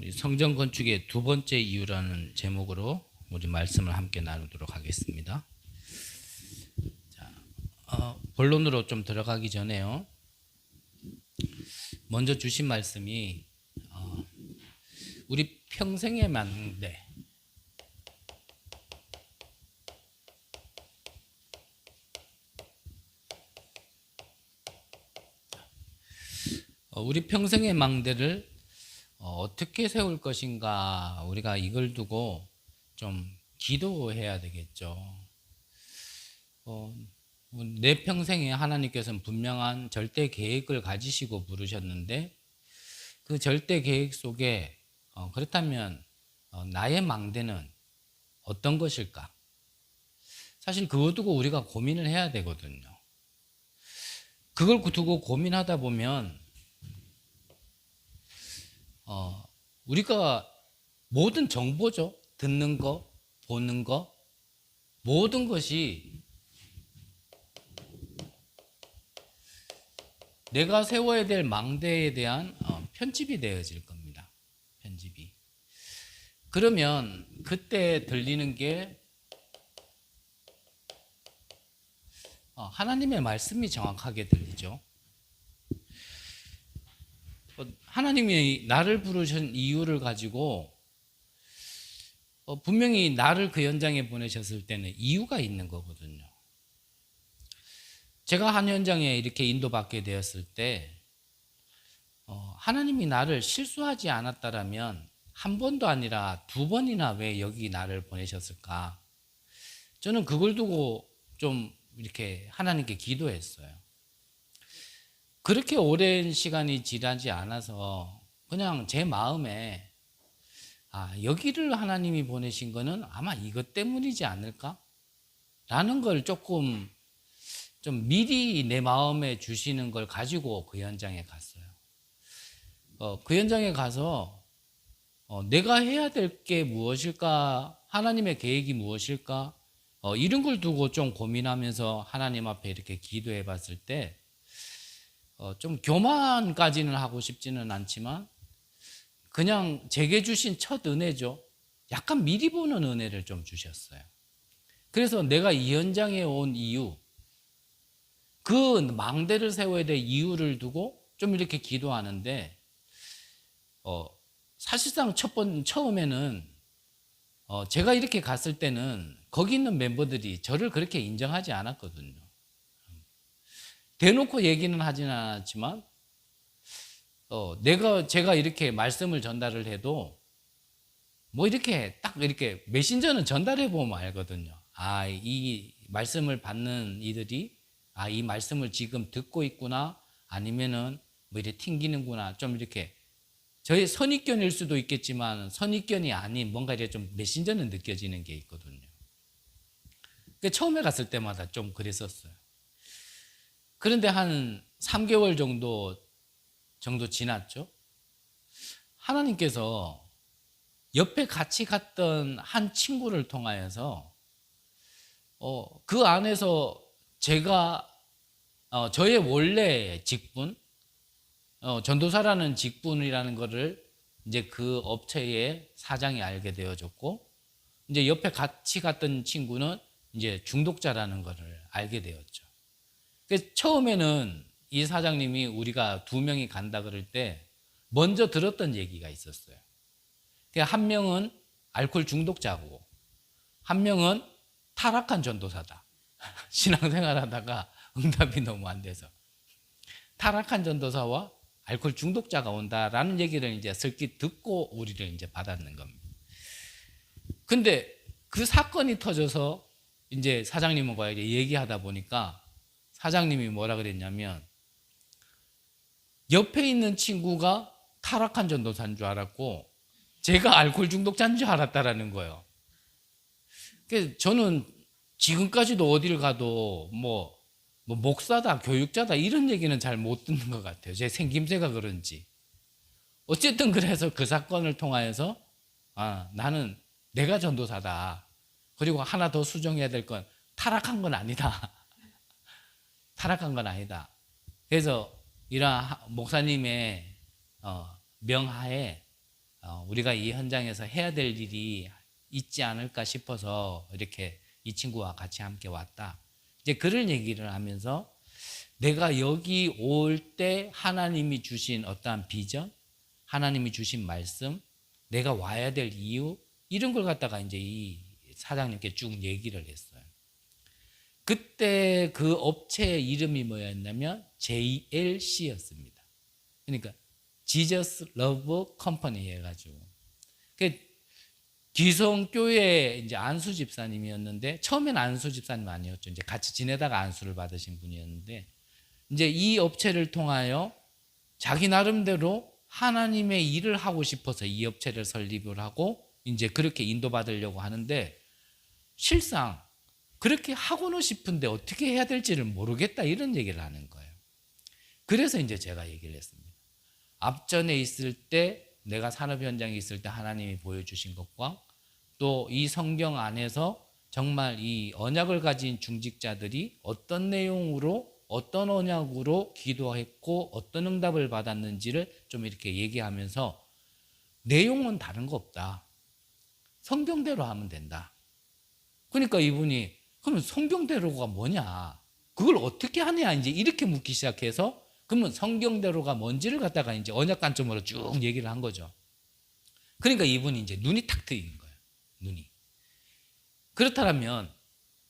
우리 성전 건축의 두 번째 이유라는 제목으로 우리 말씀을 함께 나누도록 하겠습니다. 자, 본론으로 좀 들어가기 전에요. 먼저 주신 말씀이 우리 평생의 망대, 우리 평생의 망대를 어떻게 세울 것인가, 우리가 이걸 두고 좀 기도해야 되겠죠. 내 평생에 하나님께서는 분명한 절대 계획을 가지시고 부르셨는데 그 절대 계획 속에 그렇다면 나의 망대는 어떤 것일까? 사실 그거 두고 우리가 고민을 해야 되거든요. 그걸 두고 고민하다 보면 우리가 모든 정보죠. 듣는 거, 보는 거, 모든 것이 내가 세워야 될 망대에 대한 편집이 되어질 겁니다. 편집이. 그러면 그때 들리는 게 하나님의 말씀이 정확하게 들리죠. 하나님이 나를 부르신 이유를 가지고 분명히 나를 그 현장에 보내셨을 때는 이유가 있는 거거든요. 제가 한 현장에 이렇게 인도받게 되었을 때 하나님이 나를 실수하지 않았다라면 한 번도 아니라 두 번이나 왜 여기 나를 보내셨을까? 저는 그걸 두고 좀 이렇게 하나님께 기도했어요. 그렇게 오랜 시간이 지나지 않아서 그냥 제 마음에 여기를 하나님이 보내신 거는 아마 이것 때문이지 않을까? 라는 걸 조금 좀 미리 내 마음에 주시는 걸 가지고 그 현장에 갔어요. 그 현장에 가서 내가 해야 될 게 무엇일까? 하나님의 계획이 무엇일까? 이런 걸 두고 좀 고민하면서 하나님 앞에 이렇게 기도해 봤을 때 좀 교만까지는 하고 싶지는 않지만 그냥 제게 주신 첫 은혜죠. 약간 미리 보는 은혜를 좀 주셨어요. 그래서 내가 이 현장에 온 이유, 그 망대를 세워야 될 이유를 두고 좀 이렇게 기도하는데 사실상 처음에는 제가 이렇게 갔을 때는 거기 있는 멤버들이 저를 그렇게 인정하지 않았거든요. 대놓고 얘기는 하지는 않았지만 제가 이렇게 말씀을 전달을 해도 뭐 이렇게 딱 이렇게 메신저는 전달해 보면 알거든요. 이 말씀을 받는 이들이 이 말씀을 지금 듣고 있구나, 아니면은 뭐 이렇게 튕기는구나, 좀 이렇게 저의 선입견일 수도 있겠지만 선입견이 아닌 뭔가 이렇게 좀 메신저는 느껴지는 게 있거든요. 그러니까 처음에 갔을 때마다 좀 그랬었어요. 그런데 한 3개월 정도 지났죠. 하나님께서 옆에 같이 갔던 한 친구를 통하여서 그 안에서 제가 저의 원래 직분, 전도사라는 직분이라는 거를 이제 그 업체의 사장이 알게 되어졌고, 이제 옆에 같이 갔던 친구는 이제 중독자라는 거를 알게 되었죠. 그래서 처음에는 이 사장님이 우리가 2명이 간다 그럴 때 먼저 들었던 얘기가 있었어요. 한 명은 알코올 중독자고 한 명은 타락한 전도사다. 신앙생활 하다가 응답이 너무 안 돼서 타락한 전도사와 알코올 중독자가 온다라는 얘기를 이제 슬기 듣고 우리를 이제 받았는 겁니다. 근데 그 사건이 터져서 이제 사장님과 이제 얘기하다 보니까 사장님이 뭐라 그랬냐면 옆에 있는 친구가 타락한 전도사인 줄 알았고 제가 알코올 중독자인 줄 알았다라는 거예요. 그래서 저는 지금까지도 어딜 가도 뭐 목사다, 교육자다 이런 얘기는 잘 못 듣는 것 같아요. 제 생김새가 그런지. 어쨌든 그래서 그 사건을 통하여서 나는 내가 전도사다. 그리고 하나 더 수정해야 될 건 타락한 건 아니다. 타락한 건 아니다. 그래서 이런 목사님의 명하에 우리가 이 현장에서 해야 될 일이 있지 않을까 싶어서 이렇게 이 친구와 같이 함께 왔다. 이제 그런 얘기를 하면서 내가 여기 올 때 하나님이 주신 어떠한 비전, 하나님이 주신 말씀, 내가 와야 될 이유, 이런 걸 갖다가 이제 이 사장님께 쭉 얘기를 했어요. 그때 그 업체의 이름이 뭐였냐면 JLC였습니다. 그러니까 Jesus Love Company 해가지고. 기성교회 이제 안수 집사님이었는데, 처음엔 안수 집사님 아니었죠. 이제 같이 지내다가 안수를 받으신 분이었는데, 이제 이 업체를 통하여 자기 나름대로 하나님의 일을 하고 싶어서 이 업체를 설립을 하고 이제 그렇게 인도받으려고 하는데, 실상 그렇게 하고는 싶은데 어떻게 해야 될지를 모르겠다, 이런 얘기를 하는 거예요. 그래서 이제 제가 얘기를 했습니다. 앞전에 있을 때, 내가 산업 현장에 있을 때 하나님이 보여주신 것과 또 이 성경 안에서 정말 이 언약을 가진 중직자들이 어떤 내용으로, 어떤 언약으로 기도했고 어떤 응답을 받았는지를 좀 이렇게 얘기하면서, 내용은 다른 거 없다, 성경대로 하면 된다. 그러니까 이분이 그러면 성경대로가 뭐냐, 그걸 어떻게 하냐, 이제 이렇게 묻기 시작해서, 그러면 성경대로가 뭔지를 갖다가 이제 언약 관점으로 쭉 얘기를 한 거죠. 그러니까 이분이 이제 눈이 탁 트인 거예요. 눈이. 그렇다면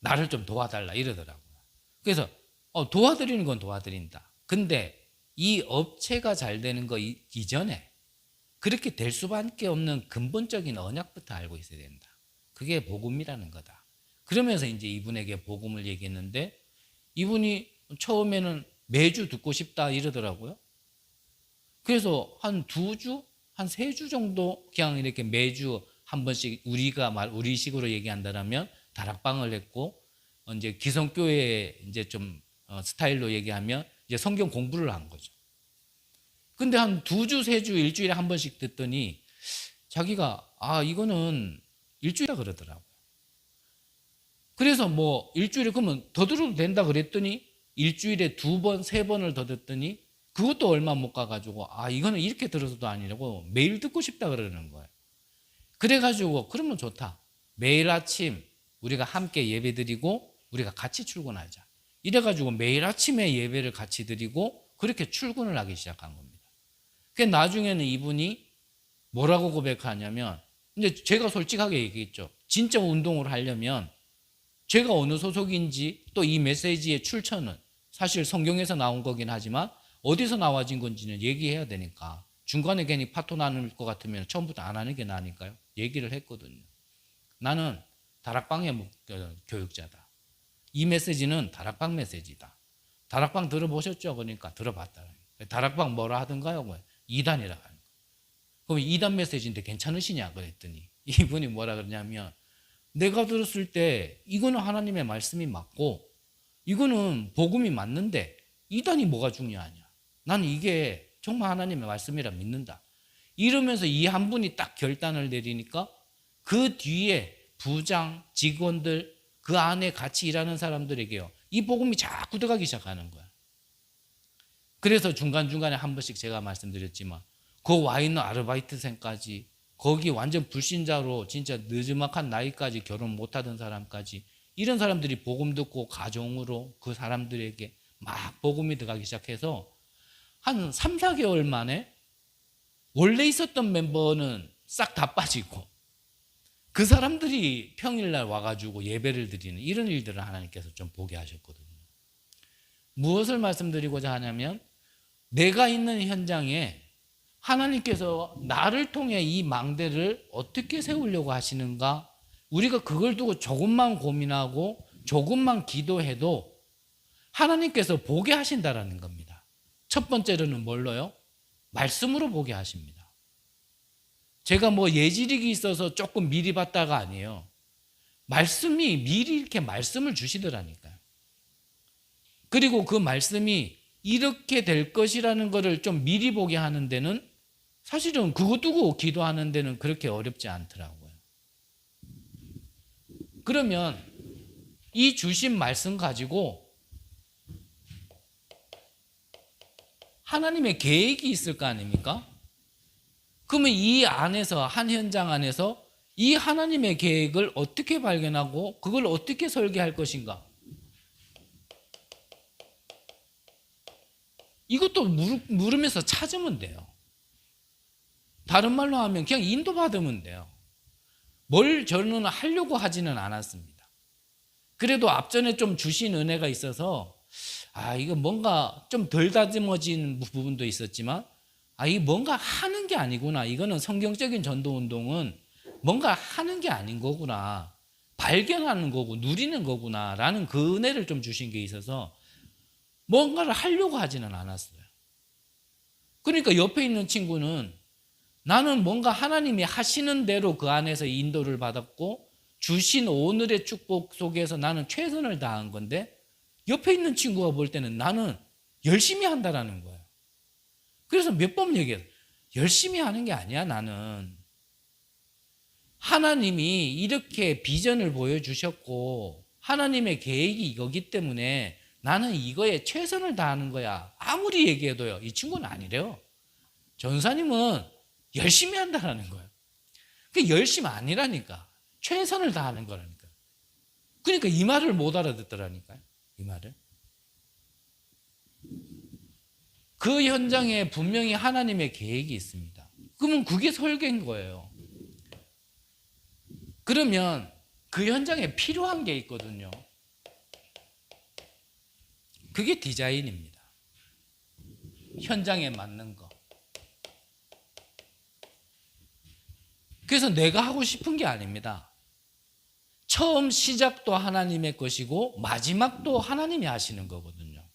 나를 좀 도와달라 이러더라고요. 그래서 도와드리는 건 도와드린다. 근데 이 업체가 잘 되는 거 이전에 그렇게 될 수밖에 없는 근본적인 언약부터 알고 있어야 된다. 그게 복음이라는 거다. 그러면서 이제 이분에게 복음을 얘기했는데, 이분이 처음에는 매주 듣고 싶다 이러더라고요. 그래서 한 2주, 한 3주 정도 그냥 이렇게 매주 한 번씩 우리식으로 얘기한다면 다락방을 했고, 이제 기성교회 이제 좀 스타일로 얘기하면 이제 성경 공부를 한 거죠. 근데 한 2주, 3주, 일주일에 한 번씩 듣더니 자기가 이거는 일주일이라 그러더라고요. 그래서 뭐 일주일에 그러면 더 들어도 된다 그랬더니 일주일에 2번, 3번을 더 듣더니 그것도 얼마 못 가가지고 이거는 이렇게 들어서도 아니라고 매일 듣고 싶다 그러는 거예요. 그래가지고 그러면 좋다, 매일 아침 우리가 함께 예배 드리고 우리가 같이 출근하자, 이래가지고 매일 아침에 예배를 같이 드리고 그렇게 출근을 하기 시작한 겁니다. 그 나중에는 이분이 뭐라고 고백하냐면, 이제 제가 솔직하게 얘기했죠. 진짜 운동을 하려면 제가 어느 소속인지, 또 이 메시지의 출처는 사실 성경에서 나온 거긴 하지만 어디서 나와진 건지는 얘기해야 되니까, 중간에 괜히 파토 나는 것 같으면 처음부터 안 하는 게 나으니까요. 얘기를 했거든요. 나는 다락방의 교육자다. 이 메시지는 다락방 메시지다. 다락방 들어보셨죠? 그러니까 들어봤다. 다락방 뭐라 하던가요? 2단이라 하는 거예요. 그럼 2단 메시지인데 괜찮으시냐? 그랬더니 이분이 뭐라 그러냐면, 내가 들었을 때 이거는 하나님의 말씀이 맞고 이거는 복음이 맞는데 2단이 뭐가 중요하냐? 나는 이게 정말 하나님의 말씀이라 믿는다. 이러면서 이 한 분이 딱 결단을 내리니까 그 뒤에 부장, 직원들, 그 안에 같이 일하는 사람들에게요, 이 복음이 자꾸 들어가기 시작하는 거야. 그래서 중간중간에 한 번씩 제가 말씀드렸지만 그 와 있는 아르바이트생까지, 거기 완전 불신자로 진짜 늦지막한 나이까지 결혼 못하던 사람까지, 이런 사람들이 복음 듣고 가정으로 그 사람들에게 막 복음이 들어가기 시작해서 한 3, 4개월 만에 원래 있었던 멤버는 싹 다 빠지고 그 사람들이 평일날 와가지고 예배를 드리는 이런 일들을 하나님께서 좀 보게 하셨거든요. 무엇을 말씀드리고자 하냐면, 내가 있는 현장에 하나님께서 나를 통해 이 망대를 어떻게 세우려고 하시는가, 우리가 그걸 두고 조금만 고민하고 조금만 기도해도 하나님께서 보게 하신다라는 겁니다. 첫 번째로는 뭘로요? 말씀으로 보게 하십니다. 제가 뭐 예지력이 있어서 조금 미리 봤다가 아니에요. 말씀이 미리 이렇게 말씀을 주시더라니까요. 그리고 그 말씀이 이렇게 될 것이라는 것을 좀 미리 보게 하는 데는, 사실은 그거 두고 기도하는 데는 그렇게 어렵지 않더라고요. 그러면 이 주신 말씀 가지고 하나님의 계획이 있을 거 아닙니까? 그러면 이 안에서, 한 현장 안에서 이 하나님의 계획을 어떻게 발견하고 그걸 어떻게 설계할 것인가? 이것도 물으면서 찾으면 돼요. 다른 말로 하면 그냥 인도받으면 돼요. 뭘 저는 하려고 하지는 않았습니다. 그래도 앞전에 좀 주신 은혜가 있어서 이거 뭔가 좀 덜 다듬어진 부분도 있었지만 이 뭔가 하는 게 아니구나. 이거는 성경적인 전도운동은 뭔가 하는 게 아닌 거구나. 발견하는 거고 누리는 거구나 라는 그 은혜를 좀 주신 게 있어서 뭔가를 하려고 하지는 않았어요. 그러니까 옆에 있는 친구는 나는 뭔가 하나님이 하시는 대로 그 안에서 인도를 받았고 주신 오늘의 축복 속에서 나는 최선을 다한 건데 옆에 있는 친구가 볼 때는 나는 열심히 한다라는 거예요. 그래서 몇 번 얘기해요. 열심히 하는 게 아니야, 나는. 하나님이 이렇게 비전을 보여주셨고 하나님의 계획이 이거기 때문에 나는 이거에 최선을 다하는 거야. 아무리 얘기해도요. 이 친구는 아니래요. 전사님은 열심히 한다라는 거예요. 그게 열심히 아니라니까. 최선을 다하는 거라니까. 그러니까 이 말을 못 알아듣더라니까요. 이 말을. 그 현장에 분명히 하나님의 계획이 있습니다. 그러면 그게 설계인 거예요. 그러면 그 현장에 필요한 게 있거든요. 그게 디자인입니다. 현장에 맞는 거. 그래서 내가 하고 싶은 게 아닙니다. 처음 시작도 하나님의 것이고 마지막도 하나님이 하시는 거거든요.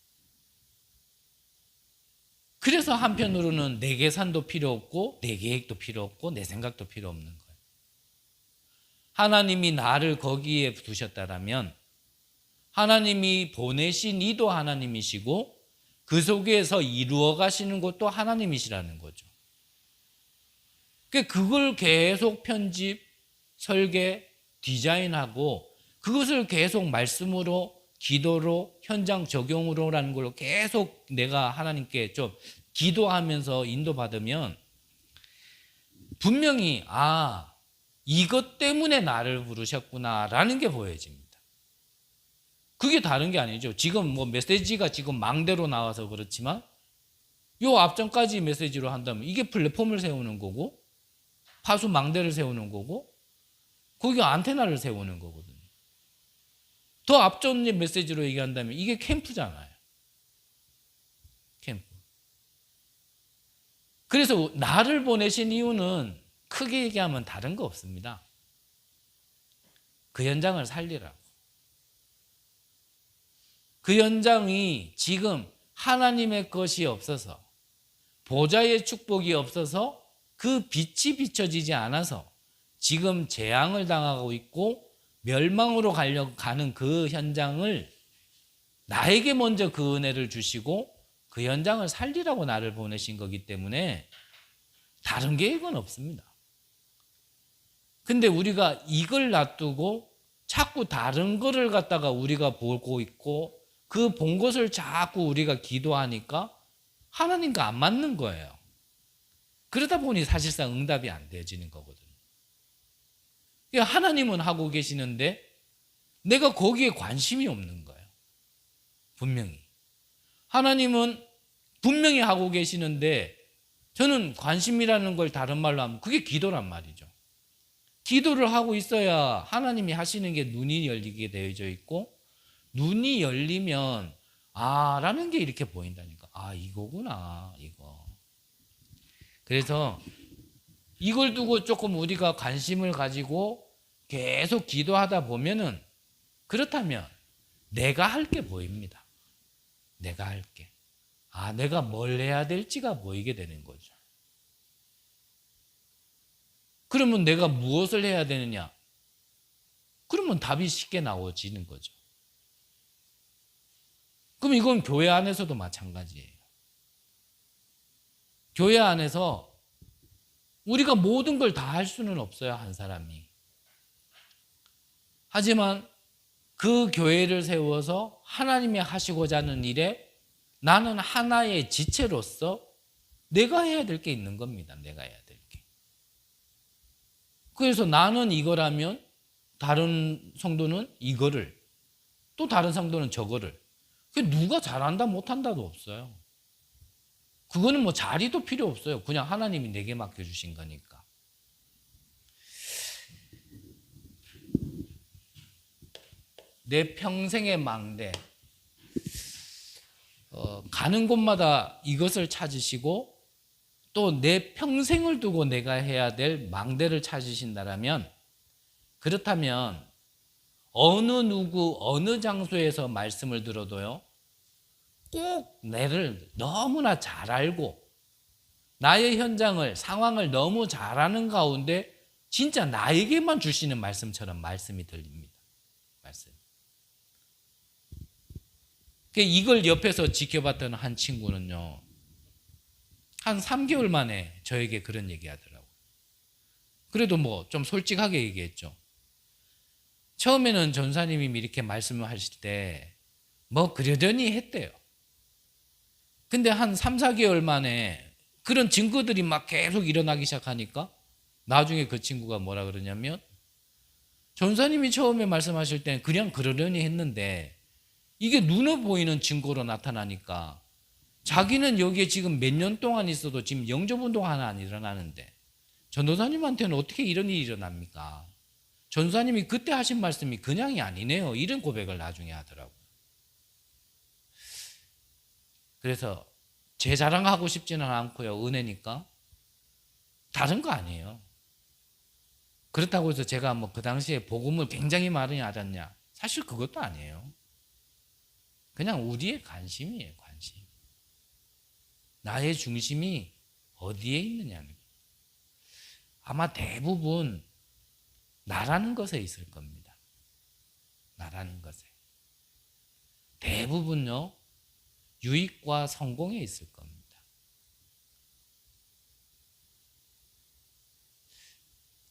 그래서 한편으로는 내 계산도 필요 없고 내 계획도 필요 없고 내 생각도 필요 없는 거예요. 하나님이 나를 거기에 두셨다라면 하나님이 보내신 이도 하나님이시고 그 속에서 이루어 가시는 것도 하나님이시라는 거죠. 그걸 계속 편집, 설계, 디자인하고 그것을 계속 말씀으로, 기도로, 현장 적용으로라는 걸로 계속 내가 하나님께 좀 기도하면서 인도받으면 분명히 이것 때문에 나를 부르셨구나라는 게 보여집니다. 그게 다른 게 아니죠. 지금 뭐 메시지가 지금 망대로 나와서 그렇지만 요 앞전까지 메시지로 한다면 이게 플랫폼을 세우는 거고 파수 망대를 세우는 거고 거기 안테나를 세우는 거거든요. 더 앞전 메시지로 얘기한다면 이게 캠프잖아요. 캠프. 그래서 나를 보내신 이유는 크게 얘기하면 다른 거 없습니다. 그 현장을 살리라고. 그 현장이 지금 하나님의 것이 없어서 보좌의 축복이 없어서 그 빛이 비춰지지 않아서 지금 재앙을 당하고 있고 멸망으로 가는 그 현장을 나에게 먼저 그 은혜를 주시고 그 현장을 살리라고 나를 보내신 거기 때문에 다른 계획은 없습니다. 근데 우리가 이걸 놔두고 자꾸 다른 거를 갖다가 우리가 보고 있고 그 본 것을 자꾸 우리가 기도하니까 하나님과 안 맞는 거예요. 그러다 보니 사실상 응답이 안 되어지는 거거든요. 하나님은 하고 계시는데 내가 거기에 관심이 없는 거예요. 분명히. 하나님은 분명히 하고 계시는데 저는 관심이라는 걸 다른 말로 하면 그게 기도란 말이죠. 기도를 하고 있어야 하나님이 하시는 게 눈이 열리게 되어져 있고 눈이 열리면 라는 게 이렇게 보인다니까. 이거구나 이거. 그래서 이걸 두고 조금 우리가 관심을 가지고 계속 기도하다 보면은 그렇다면 내가 할 게 보입니다. 내가 할 게. 내가 뭘 해야 될지가 보이게 되는 거죠. 그러면 내가 무엇을 해야 되느냐? 그러면 답이 쉽게 나오지는 거죠. 그럼 이건 교회 안에서도 마찬가지예요. 교회 안에서 우리가 모든 걸 다 할 수는 없어요, 한 사람이. 하지만 그 교회를 세워서 하나님이 하시고자 하는 일에 나는 하나의 지체로서 내가 해야 될 게 있는 겁니다. 내가 해야 될 게. 그래서 나는 이거라면 다른 성도는 이거를, 또 다른 성도는 저거를. 누가 잘한다 못한다도 없어요. 그거는 뭐 자리도 필요 없어요. 그냥 하나님이 내게 맡겨주신 거니까. 내 평생의 망대. 가는 곳마다 이것을 찾으시고 또 내 평생을 두고 내가 해야 될 망대를 찾으신다라면, 그렇다면 어느 누구 어느 장소에서 말씀을 들어도요, 꼭 나를 너무나 잘 알고 나의 현장을, 상황을 너무 잘 아는 가운데 진짜 나에게만 주시는 말씀처럼 말씀이 들립니다. 말씀. 이걸 옆에서 지켜봤던 한 친구는요, 한 3개월 만에 저에게 그런 얘기 하더라고요. 그래도 뭐 좀 솔직하게 얘기했죠. 처음에는 전사님이 이렇게 말씀을 하실 때 뭐 그러려니 했대요. 근데 한 3, 4개월 만에 그런 증거들이 막 계속 일어나기 시작하니까 나중에 그 친구가 뭐라 그러냐면, 전사님이 처음에 말씀하실 때는 그냥 그러려니 했는데 이게 눈에 보이는 증거로 나타나니까 자기는 여기에 지금 몇 년 동안 있어도 지금 영접운동 하나 안 일어나는데 전도사님한테는 어떻게 이런 일이 일어납니까? 전도사님이 그때 하신 말씀이 그냥이 아니네요. 이런 고백을 나중에 하더라고요. 그래서 제 자랑하고 싶지는 않고요. 은혜니까. 다른 거 아니에요. 그렇다고 해서 제가 뭐 그 당시에 복음을 굉장히 많이 알았냐? 사실 그것도 아니에요. 그냥 우리의 관심이에요. 관심. 나의 중심이 어디에 있느냐는 거예요. 아마 대부분 나라는 것에 있을 겁니다. 나라는 것에. 대부분요, 유익과 성공에 있을 겁니다.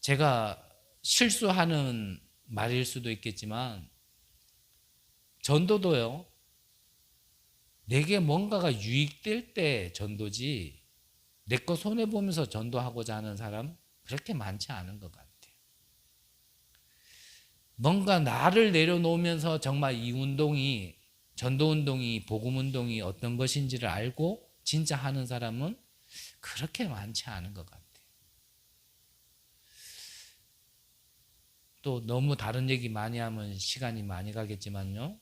제가 실수하는 말일 수도 있겠지만, 전도도요, 내게 뭔가가 유익될 때 전도지, 내 거 손해보면서 전도하고자 하는 사람 그렇게 많지 않은 것 같아요. 뭔가 나를 내려놓으면서 정말 이 운동이, 전도운동이, 복음운동이 어떤 것인지를 알고 진짜 하는 사람은 그렇게 많지 않은 것 같아요. 또 너무 다른 얘기 많이 하면 시간이 많이 가겠지만요,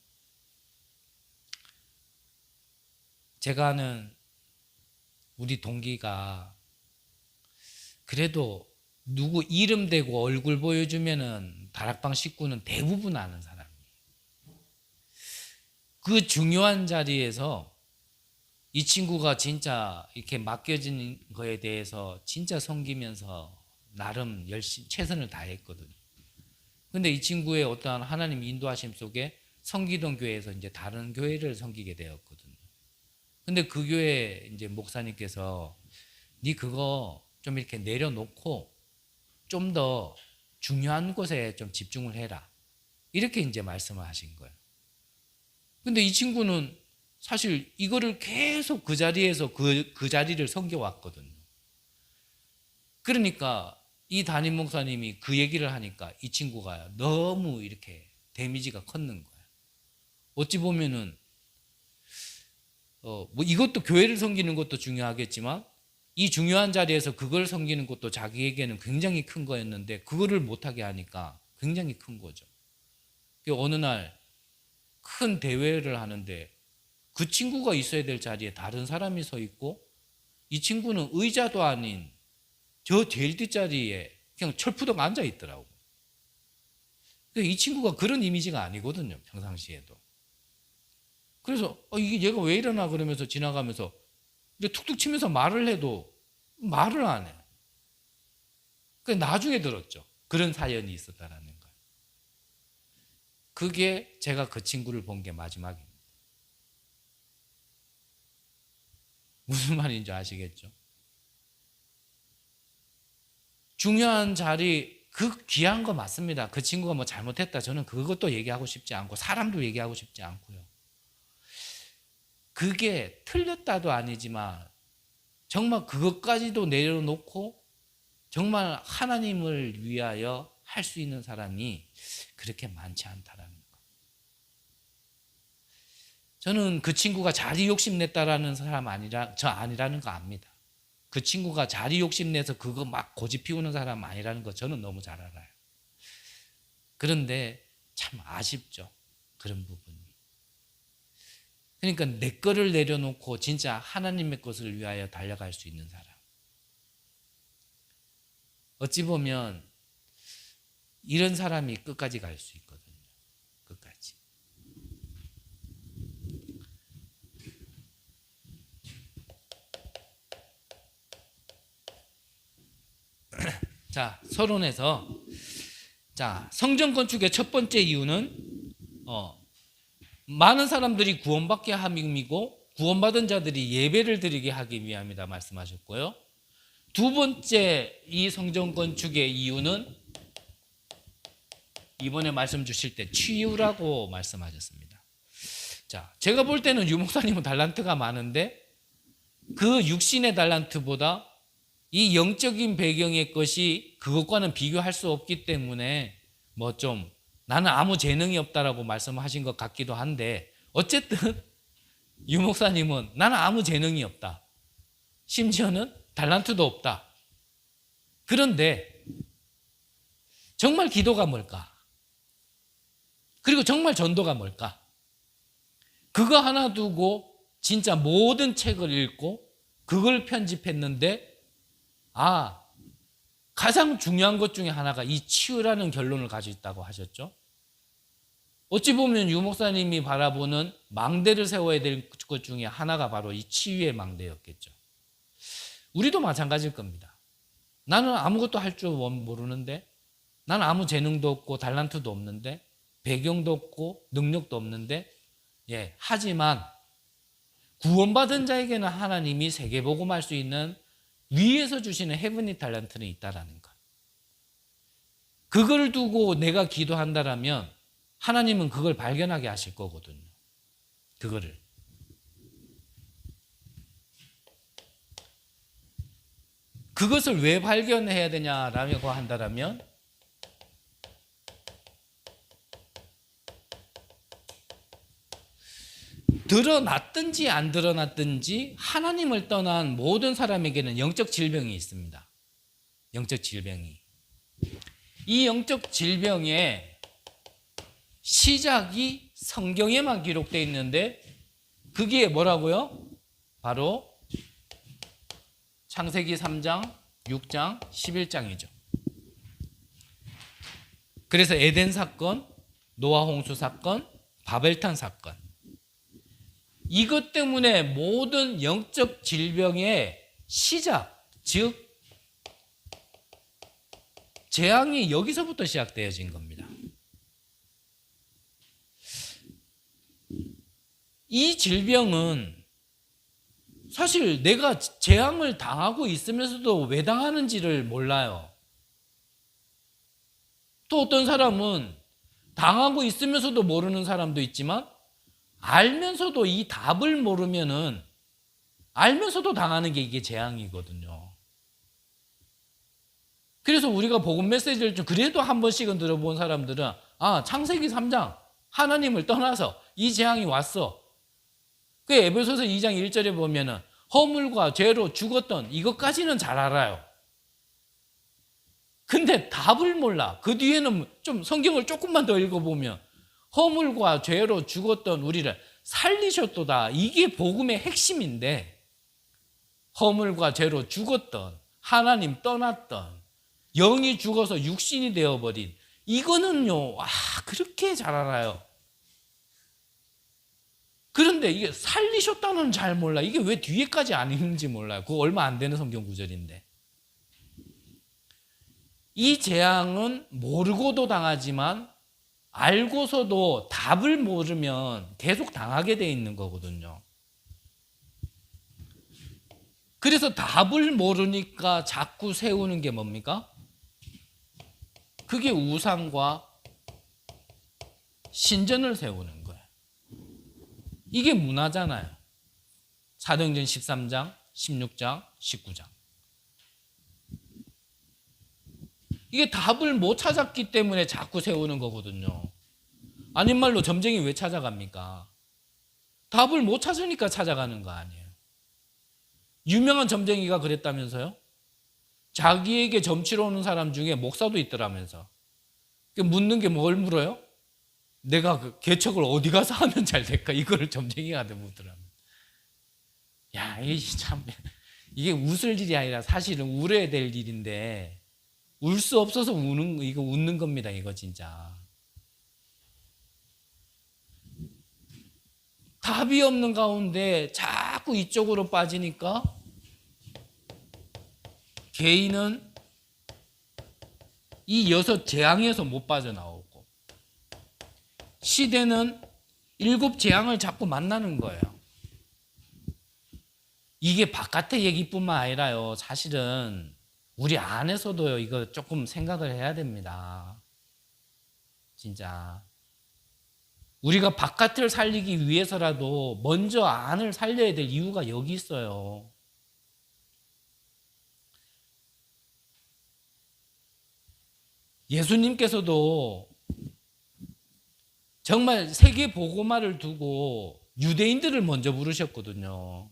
제가 아는 우리 동기가 그래도 누구 이름 대고 얼굴 보여주면은 다락방 식구는 대부분 아는 사람이에요. 그 중요한 자리에서 이 친구가 진짜 이렇게 맡겨진 거에 대해서 진짜 섬기면서 나름 열심히 최선을 다했거든요. 근데 이 친구의 어떠한 하나님 인도하심 속에 섬기던 교회에서 이제 다른 교회를 섬기게 되었거든요. 근데 그 교회 이제 목사님께서 네 그거 좀 이렇게 내려놓고 좀 더 중요한 곳에 좀 집중을 해라. 이렇게 이제 말씀을 하신 거예요. 근데 이 친구는 사실 이거를 계속 그 자리에서 그 자리를 섬겨왔거든요. 그러니까 이 담임 목사님이 그 얘기를 하니까 이 친구가 너무 이렇게 데미지가 컸는 거예요. 어찌 보면은 뭐 이것도 교회를 섬기는 것도 중요하겠지만 이 중요한 자리에서 그걸 섬기는 것도 자기에게는 굉장히 큰 거였는데 그거를 못하게 하니까 굉장히 큰 거죠. 어느 날 큰 대회를 하는데 그 친구가 있어야 될 자리에 다른 사람이 서 있고 이 친구는 의자도 아닌 저 제일 뒷자리에 그냥 철푸덕 앉아 있더라고. 이 친구가 그런 이미지가 아니거든요, 평상시에도. 그래서 이게 얘가 왜 이러나 그러면서 지나가면서 툭툭 치면서 말을 해도 말을 안 해. 나중에 들었죠. 그런 사연이 있었다라는 걸. 그게 제가 그 친구를 본 게 마지막입니다. 무슨 말인지 아시겠죠? 중요한 자리, 그 귀한 거 맞습니다. 그 친구가 뭐 잘못했다. 저는 그것도 얘기하고 싶지 않고 사람도 얘기하고 싶지 않고요. 그게 틀렸다도 아니지만 정말 그것까지도 내려놓고 정말 하나님을 위하여 할 수 있는 사람이 그렇게 많지 않다라는 거. 저는 그 친구가 자리 욕심냈다라는 사람 아니라는 거 압니다. 그 친구가 자리 욕심내서 그거 막 고집 피우는 사람 아니라는 거 저는 너무 잘 알아요. 그런데 참 아쉽죠. 그런 부분이. 그러니까 내 거를 내려놓고 진짜 하나님의 것을 위하여 달려갈 수 있는 사람. 어찌 보면 이런 사람이 끝까지 갈 수 있거든요. 끝까지. 자, 서론에서 성전 건축의 첫 번째 이유는 많은 사람들이 구원받게 함이고 구원받은 자들이 예배를 드리게 하기 위함이다 말씀하셨고요. 두 번째 이 성전 건축의 이유는 이번에 말씀 주실 때 치유라고 말씀하셨습니다. 자, 제가 볼 때는 유 목사님은 달란트가 많은데 그 육신의 달란트보다 이 영적인 배경의 것이 그것과는 비교할 수 없기 때문에 뭐 좀 나는 아무 재능이 없다라고 말씀하신 것 같기도 한데 어쨌든 유 목사님은 나는 아무 재능이 없다. 심지어는 달란트도 없다. 그런데 정말 기도가 뭘까? 그리고 정말 전도가 뭘까? 그거 하나 두고 진짜 모든 책을 읽고 그걸 편집했는데 가장 중요한 것 중에 하나가 이 치유라는 결론을 가지고 있다고 하셨죠. 어찌 보면 유 목사님이 바라보는 망대를 세워야 될 것 중에 하나가 바로 이 치유의 망대였겠죠. 우리도 마찬가지일 겁니다. 나는 아무것도 할 줄 모르는데, 나는 아무 재능도 없고 달란트도 없는데, 배경도 없고 능력도 없는데, 하지만 구원받은 자에게는 하나님이 세계복음할 수 있는 위에서 주시는 헤븐리 탤런트는 있다라는 것. 그걸 두고 내가 기도한다라면 하나님은 그걸 발견하게 하실 거거든요. 그거를. 그것을 왜 발견해야 되냐라고 한다라면 드러났든지 안 드러났든지 하나님을 떠난 모든 사람에게는 영적 질병이 있습니다. 영적 질병이. 이 영적 질병의 시작이 성경에만 기록되어 있는데 그게 뭐라고요? 바로 창세기 3장, 6장, 11장이죠. 그래서 에덴 사건, 노아 홍수 사건, 바벨탄 사건. 이것 때문에 모든 영적 질병의 시작, 즉 재앙이 여기서부터 시작되어진 겁니다. 이 질병은 사실 내가 재앙을 당하고 있으면서도 왜 당하는지를 몰라요. 또 어떤 사람은 당하고 있으면서도 모르는 사람도 있지만 알면서도 이 답을 모르면은 알면서도 당하는 게 이게 재앙이거든요. 그래서 우리가 복음 메시지를 좀 그래도 한 번씩은 들어본 사람들은 창세기 3장 하나님을 떠나서 이 재앙이 왔어. 그 에베소서 2장 1절에 보면은 허물과 죄로 죽었던 이것까지는 잘 알아요. 근데 답을 몰라. 그 뒤에는 좀 성경을 조금만 더 읽어보면 허물과 죄로 죽었던 우리를 살리셨도다. 이게 복음의 핵심인데 허물과 죄로 죽었던 하나님 떠났던 영이 죽어서 육신이 되어버린 이거는요. 그렇게 잘 알아요. 그런데 이게 살리셨다는 잘 몰라. 이게 왜 뒤에까지 안 읽는지 몰라요. 그거 얼마 안 되는 성경 구절인데. 이 재앙은 모르고도 당하지만 알고서도 답을 모르면 계속 당하게 돼 있는 거거든요. 그래서 답을 모르니까 자꾸 세우는 게 뭡니까? 그게 우상과 신전을 세우는 거예요. 이게 문화잖아요. 사도행전 13장, 16장, 19장. 이게 답을 못 찾았기 때문에 자꾸 세우는 거거든요. 아닌 말로 점쟁이 왜 찾아갑니까? 답을 못 찾으니까 찾아가는 거 아니에요. 유명한 점쟁이가 그랬다면서요? 자기에게 점치러 오는 사람 중에 목사도 있더라면서. 묻는 게 뭘 물어요? 내가 그 개척을 어디 가서 하면 잘 될까? 이거를 점쟁이가 묻더라면. 야, 이게 웃을 일이 아니라 사실은 울어야 될 일인데 울 수 없어서 이거 웃는 겁니다. 이거 진짜. 답이 없는 가운데 자꾸 이쪽으로 빠지니까 개인은 이 6 재앙에서 못 빠져나오고 시대는 7 재앙을 자꾸 만나는 거예요. 이게 바깥의 얘기뿐만 아니라요. 사실은 우리 안에서도요. 이거 조금 생각을 해야 됩니다. 진짜. 우리가 바깥을 살리기 위해서라도 먼저 안을 살려야 될 이유가 여기 있어요. 예수님께서도 정말 세계 복음화를 두고 유대인들을 먼저 부르셨거든요.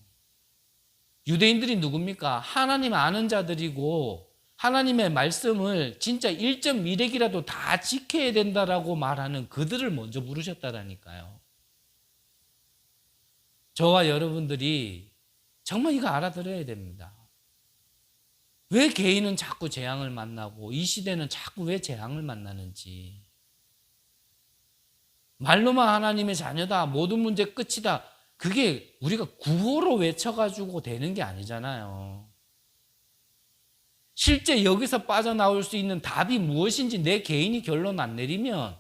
유대인들이 누굽니까? 하나님 아는 자들이고 하나님의 말씀을 진짜 1.1핵이라도 다 지켜야 된다라고 말하는 그들을 먼저 부르셨다라니까요. 저와 여러분들이 정말 이거 알아들어야 됩니다. 왜 개인은 자꾸 재앙을 만나고 이 시대는 자꾸 왜 재앙을 만나는지. 말로만 하나님의 자녀다, 모든 문제 끝이다. 그게 우리가 구호로 외쳐가지고 되는 게 아니잖아요. 실제 여기서 빠져나올 수 있는 답이 무엇인지 내 개인이 결론 안 내리면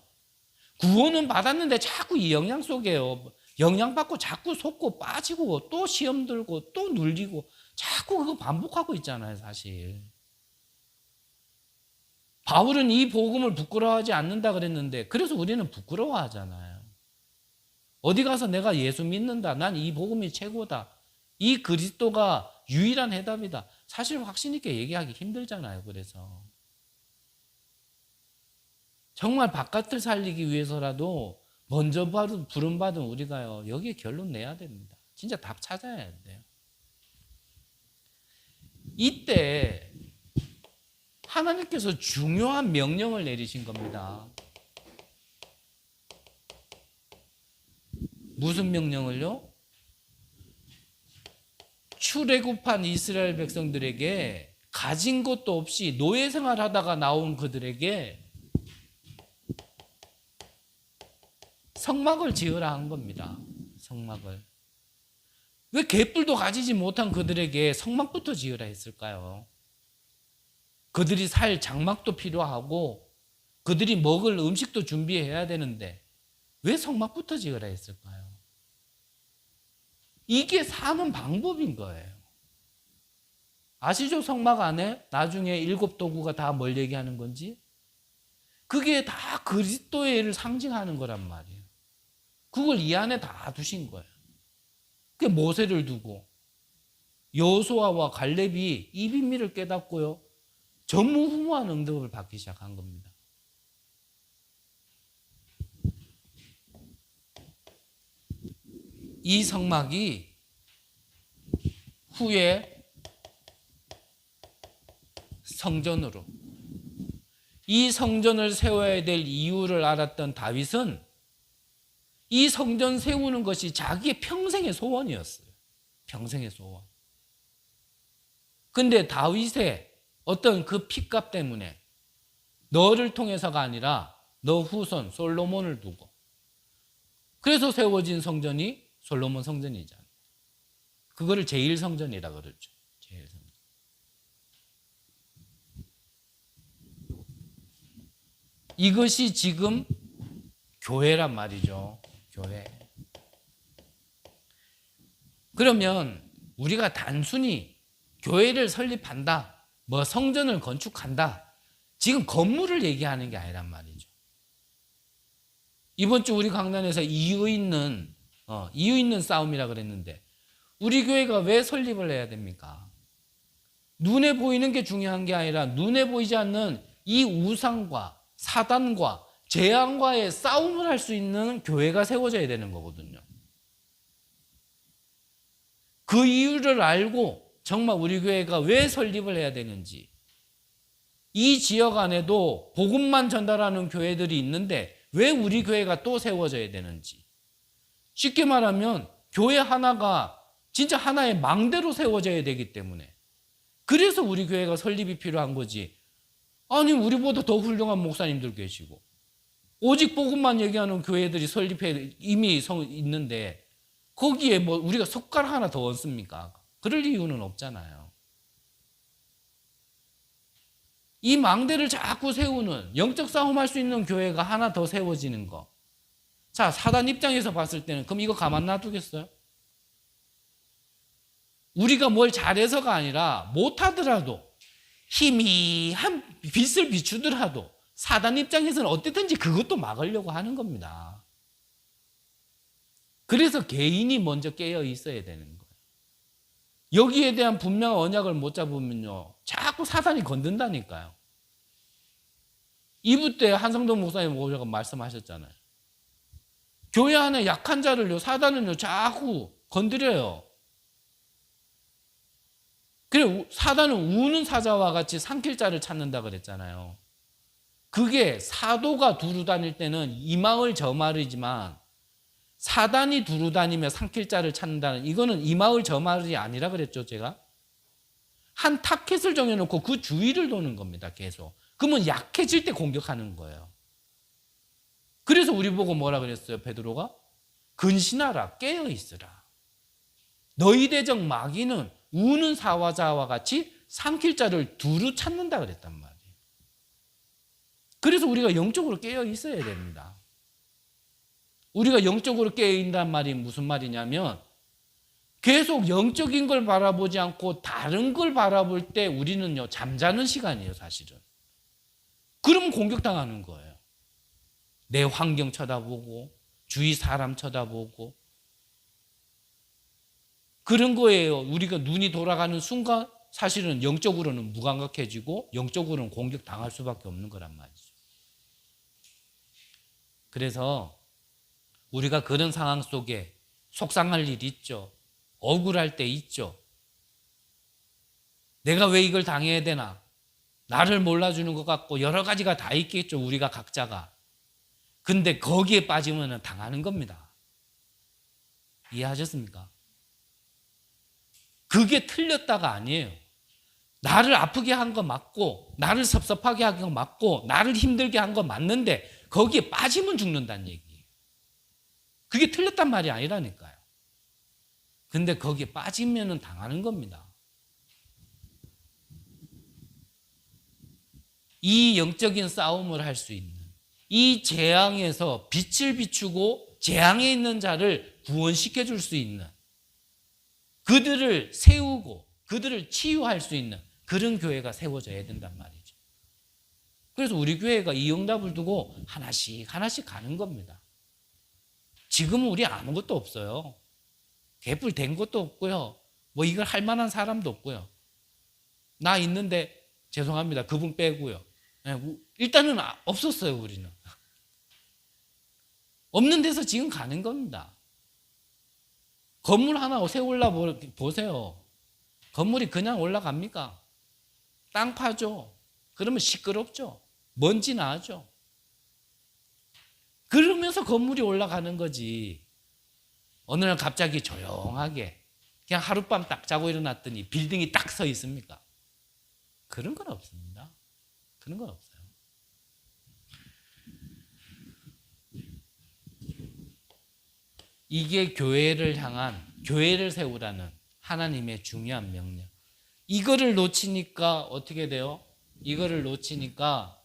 구원은 받았는데 자꾸 이 영향 속에요. 영향받고 자꾸 속고 빠지고 또 시험 들고 또 눌리고 자꾸 그거 반복하고 있잖아요, 사실. 바울은 이 복음을 부끄러워하지 않는다 그랬는데 그래서 우리는 부끄러워하잖아요. 어디 가서 내가 예수 믿는다. 난 이 복음이 최고다. 이 그리스도가 유일한 해답이다. 사실 확신 있게 얘기하기 힘들잖아요. 그래서 정말 바깥을 살리기 위해서라도 먼저 부름받은 우리가요. 여기에 결론 내야 됩니다. 진짜 답 찾아야 돼요. 이때 하나님께서 중요한 명령을 내리신 겁니다. 무슨 명령을요? 출애굽한 이스라엘 백성들에게 가진 것도 없이 노예 생활하다가 나온 그들에게 성막을 지으라 한 겁니다. 성막을. 왜 갯불도 가지지 못한 그들에게 성막부터 지으라 했을까요? 그들이 살 장막도 필요하고 그들이 먹을 음식도 준비해야 되는데 왜 성막부터 지으라 했을까요? 이게 사는 방법인 거예요. 아시죠? 성막 안에 나중에 7 도구가 다 뭘 얘기하는 건지? 그게 다 그리스도를 상징하는 거란 말이에요. 그걸 이 안에 다 두신 거예요. 그게 모세를 두고 여호수아와 갈렙이 이 비밀을 깨닫고요. 전무후무한 응답을 받기 시작한 겁니다. 이 성막이 후에 성전으로 이 성전을 세워야 될 이유를 알았던 다윗은 이 성전 세우는 것이 자기의 평생의 소원이었어요. 평생의 소원. 근데 다윗의 어떤 그 핏값 때문에 너를 통해서가 아니라 너 후손 솔로몬을 두고 그래서 세워진 성전이 솔로몬 성전이잖아요. 그거를 제1성전이라 그러죠. 제1성전. 이것이 지금 교회란 말이죠. 교회. 그러면 우리가 단순히 교회를 설립한다, 뭐 성전을 건축한다, 지금 건물을 얘기하는 게 아니란 말이죠. 이번 주 우리 강단에서 이유 있는 싸움이라 그랬는데 우리 교회가 왜 설립을 해야 됩니까? 눈에 보이는 게 중요한 게 아니라 눈에 보이지 않는 이 우상과 사단과 재앙과의 싸움을 할 수 있는 교회가 세워져야 되는 거거든요. 그 이유를 알고 정말 우리 교회가 왜 설립을 해야 되는지, 이 지역 안에도 복음만 전달하는 교회들이 있는데 왜 우리 교회가 또 세워져야 되는지, 쉽게 말하면 교회 하나가 진짜 하나의 망대로 세워져야 되기 때문에, 그래서 우리 교회가 설립이 필요한 거지. 아니 우리보다 더 훌륭한 목사님들 계시고 오직 복음만 얘기하는 교회들이 설립해 이미 있는데 거기에 뭐 우리가 숟가락 하나 더 얹습니까? 그럴 이유는 없잖아요. 이 망대를 자꾸 세우는, 영적 싸움할 수 있는 교회가 하나 더 세워지는 거. 자, 사단 입장에서 봤을 때는 그럼 이거 가만 놔두겠어요? 우리가 뭘 잘해서가 아니라 못하더라도 희미한 빛을 비추더라도 사단 입장에서는 어쨌든지 그것도 막으려고 하는 겁니다. 그래서 개인이 먼저 깨어 있어야 되는 거예요. 여기에 대한 분명한 언약을 못 잡으면요, 자꾸 사단이 건든다니까요. 2부 때 한성동 목사님 오셔서 말씀하셨잖아요. 교회 안에 약한 자를요, 사단은요, 자꾸 건드려요. 그래, 사단은 우는 사자와 같이 삼킬 자를 찾는다 그랬잖아요. 그게 사도가 두루 다닐 때는 이마을 저마을이지만 사단이 두루 다니며 삼킬 자를 찾는다는, 이거는 이마을 저마을이 아니라 그랬죠, 제가. 한 타켓을 정해놓고 그 주위를 도는 겁니다, 계속. 그러면 약해질 때 공격하는 거예요. 그래서 우리 보고 뭐라 그랬어요, 베드로가? 근신하라, 깨어 있으라. 너희 대적 마귀는 우는 사자와 같이 삼킬 자를 두루 찾는다 그랬단 말이에요. 그래서 우리가 영적으로 깨어 있어야 됩니다. 우리가 영적으로 깨어 있단 말이 무슨 말이냐면, 계속 영적인 걸 바라보지 않고 다른 걸 바라볼 때 우리는요, 잠자는 시간이에요, 사실은. 그러면 공격당하는 거예요. 내 환경 쳐다보고 주위 사람 쳐다보고 그런 거예요. 우리가 눈이 돌아가는 순간 사실은 영적으로는 무감각해지고 영적으로는 공격당할 수밖에 없는 거란 말이죠. 그래서 우리가 그런 상황 속에 속상할 일이 있죠. 억울할 때 있죠. 내가 왜 이걸 당해야 되나? 나를 몰라주는 것 같고 여러 가지가 다 있겠죠, 우리가 각자가. 근데 거기에 빠지면 당하는 겁니다. 이해하셨습니까? 그게 틀렸다가 아니에요. 나를 아프게 한 거 맞고 나를 섭섭하게 한 거 맞고 나를 힘들게 한 거 맞는데 거기에 빠지면 죽는다는 얘기예요. 그게 틀렸단 말이 아니라니까요. 근데 거기에 빠지면 당하는 겁니다. 이 영적인 싸움을 할 수 있는, 이 재앙에서 빛을 비추고 재앙에 있는 자를 구원시켜 줄 수 있는, 그들을 세우고 그들을 치유할 수 있는 그런 교회가 세워져야 된단 말이죠. 그래서 우리 교회가 이 응답을 두고 하나씩 하나씩 가는 겁니다. 지금은 우리 아무것도 없어요. 개뿔된 것도 없고요. 뭐 이걸 할 만한 사람도 없고요. 나 있는데 죄송합니다, 그분 빼고요. 일단은 없었어요, 우리는. 없는 데서 지금 가는 겁니다. 건물 하나 세울라 보세요. 건물이 그냥 올라갑니까? 땅 파죠. 그러면 시끄럽죠. 먼지 나죠. 그러면서 건물이 올라가는 거지. 어느 날 갑자기 조용하게 그냥 하룻밤 딱 자고 일어났더니 빌딩이 딱 서 있습니까? 그런 건 없습니다. 그런 건 없어요. 이게 교회를 향한, 교회를 세우라는 하나님의 중요한 명령. 이거를 놓치니까 어떻게 돼요? 이거를 놓치니까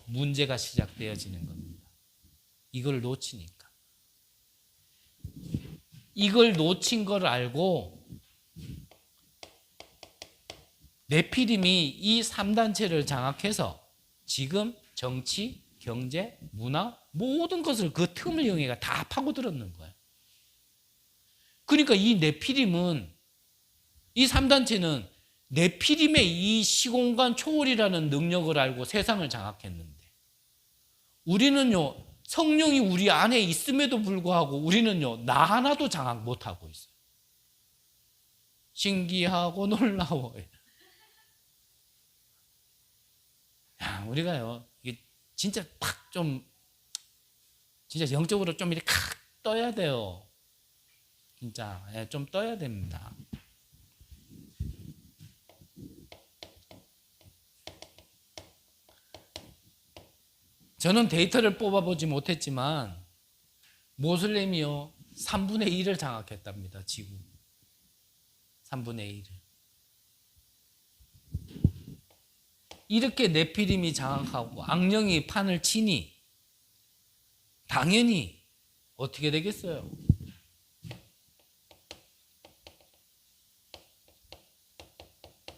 문제가 시작되어지는 겁니다. 이걸 놓치니까. 이걸 놓친 걸 알고 네피림이 이 3단체를 장악해서 지금 정치, 경제, 문화 모든 것을 그 틈을 이용해 다 파고들었는 거예요. 그러니까 이 네피림은, 이 3단체는 네피림의 이 시공간 초월이라는 능력을 알고 세상을 장악했는데 우리는요, 성령이 우리 안에 있음에도 불구하고 우리는요, 나 하나도 장악 못하고 있어요. 신기하고 놀라워요. 야, 우리가요, 이게 진짜 팍 좀, 진짜 영적으로 좀 이렇게 칵 떠야 돼요. 진짜, 좀 떠야 됩니다. 저는 데이터를 뽑아보지 못했지만, 모슬렘이요, 3분의 1을 장악했답니다, 지구. 3분의 1을. 이렇게 네피림이 장악하고 악령이 판을 치니 당연히 어떻게 되겠어요?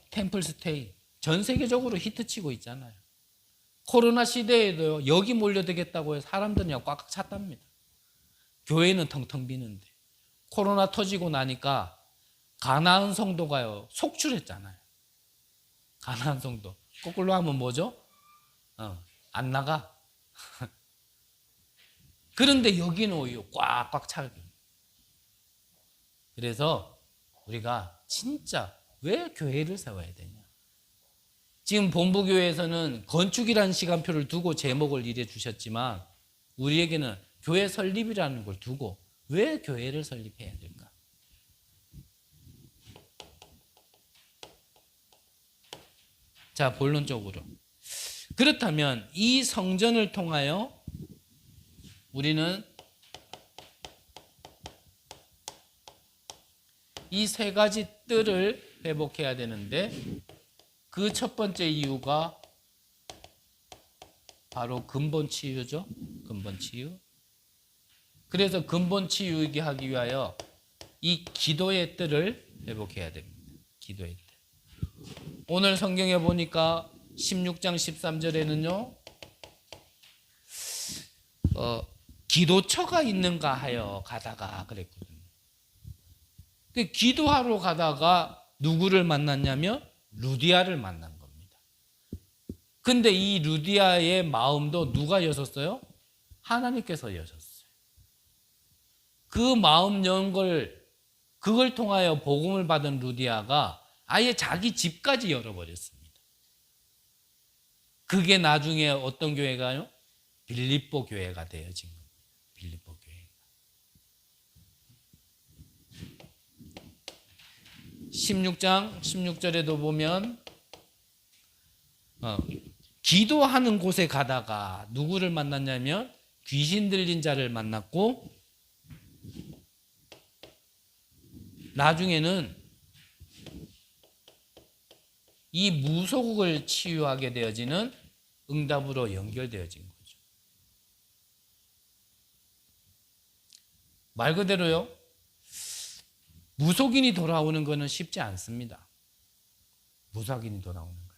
템플스테이 전 세계적으로 히트치고 있잖아요. 코로나 시대에도 여기 몰려들겠다고 해서 사람들이 꽉꽉 찼답니다. 교회는 텅텅 비는데 코로나 터지고 나니까 가나안 성도가요 속출했잖아요. 가나안 성도 거꾸로 하면 뭐죠? 안 나가. 그런데 여기는 오히려 꽉꽉 차게. 그래서 우리가 진짜 왜 교회를 세워야 되냐? 지금 본부교회에서는 건축이라는 시간표를 두고 제목을 이래 주셨지만 우리에게는 교회 설립이라는 걸 두고 왜 교회를 설립해야 될까? 자, 본론적으로. 그렇다면 이 성전을 통하여 우리는 이 세 가지 뜰을 회복해야 되는데 그 첫 번째 이유가 바로 근본 치유죠. 근본 치유. 그래서 근본 치유이게 하기 위하여 이 기도의 뜰을 회복해야 됩니다. 기도의 뜰. 오늘 성경에 보니까 16장 13절에는요. 기도처가 있는가 하여 가다가 그랬거든요. 기도하러 가다가 누구를 만났냐면 루디아를 만난 겁니다. 근데 이 루디아의 마음도 누가 여셨어요? 하나님께서 여셨어요. 그 마음 연 걸 그걸 통하여 복음을 받은 루디아가 아예 자기 집까지 열어버렸습니다. 그게 나중에 어떤 교회가요? 빌립보 교회가 되어진 겁니다. 빌립보 교회가. 16장 16절에도 보면 기도하는 곳에 가다가 누구를 만났냐면 귀신 들린 자를 만났고 나중에는 이 무속을 치유하게 되어지는 응답으로 연결되어진 거죠. 말 그대로요. 무속인이 돌아오는 것은 쉽지 않습니다. 무속인이 돌아오는 것.